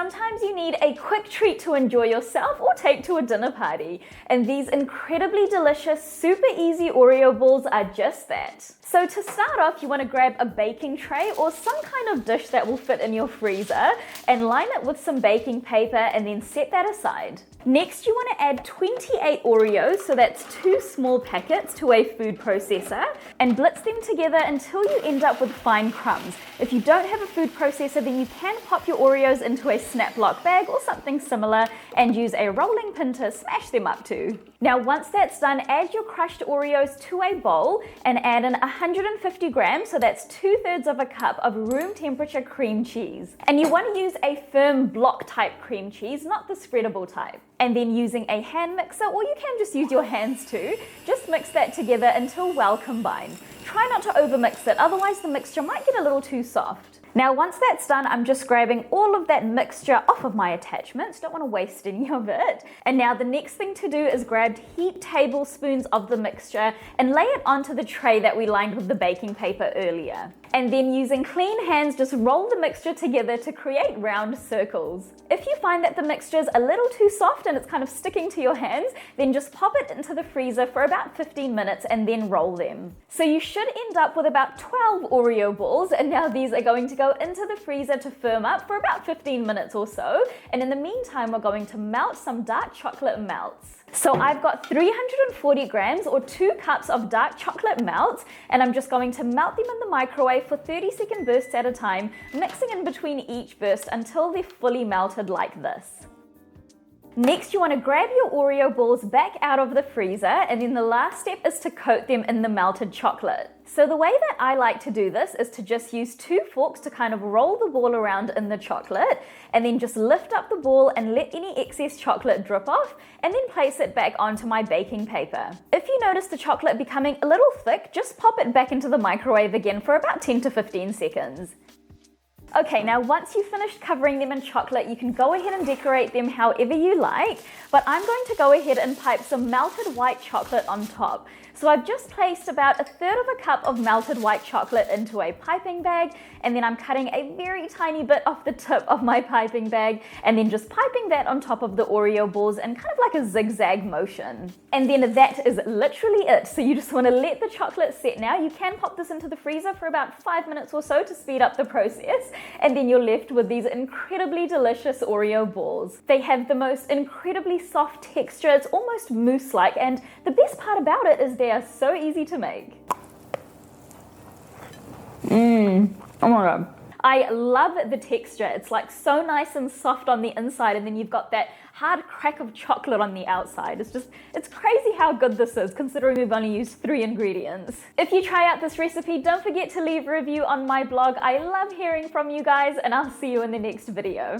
Sometimes you need a quick treat to enjoy yourself or take to a dinner party, and these incredibly delicious, super easy Oreo balls are just that. So to start off, you want to grab a baking tray or some kind of dish that will fit in your freezer and line it with some baking paper and then set that aside. Next, you want to add 28 Oreos, so that's 2 small packets, to a food processor and blitz them together until you end up with fine crumbs. If you don't have a food processor, then you can pop your Oreos into a snap lock bag or something similar and use a rolling pin to smash them up to. Now once that's done, add your crushed Oreos to a bowl and add in 150 grams, so that's 2/3 of a cup of room temperature cream cheese. And you want to use a firm block type cream cheese, not the spreadable type. And then using a hand mixer, or you can just use your hands too, just mix that together until well combined. Try not to overmix it, otherwise the mixture might get a little too soft. Now once that's done, I'm just grabbing all of that mixture off of my attachments, don't want to waste any of it. And now the next thing to do is grab heaped tablespoons of the mixture and lay it onto the tray that we lined with the baking paper earlier. And then using clean hands, just roll the mixture together to create round circles. If you find that the mixture is a little too soft and it's kind of sticking to your hands, then just pop it into the freezer for about 15 minutes and then roll them. So you should end up with about 12 Oreo balls, and now these are going to go into the freezer to firm up for about 15 minutes or so. And in the meantime, we're going to melt some dark chocolate melts. So I've got 340 grams or 2 cups of dark chocolate melts, and I'm just going to melt them in the microwave for 30-second bursts at a time, mixing in between each burst until they're fully melted like this. Next, you want to grab your Oreo balls back out of the freezer, and then the last step is to coat them in the melted chocolate. So the way that I like to do this is to just use 2 forks to kind of roll the ball around in the chocolate, and then just lift up the ball and let any excess chocolate drip off, and then place it back onto my baking paper. If you notice the chocolate becoming a little thick, just pop it back into the microwave again for about 10 to 15 seconds. Okay, now once you've finished covering them in chocolate, you can go ahead and decorate them however you like, but I'm going to go ahead and pipe some melted white chocolate on top. So I've just placed about 1/3 of a cup of melted white chocolate into a piping bag, and then I'm cutting a very tiny bit off the tip of my piping bag, and then just piping that on top of the Oreo balls in kind of like a zigzag motion. And then that is literally it. So you just want to let the chocolate set now. You can pop this into the freezer for about 5 minutes or so to speed up the process, and then you're left with these incredibly delicious Oreo balls. They have the most incredibly soft texture. It's almost mousse-like, and the best part about it is they are so easy to make. Oh my god. I love the texture. It's like so nice and soft on the inside, and then you've got that hard crack of chocolate on the outside. It's crazy how good this is, considering we've only used 3 ingredients. If you try out this recipe, don't forget to leave a review on my blog. I love hearing from you guys, and I'll see you in the next video.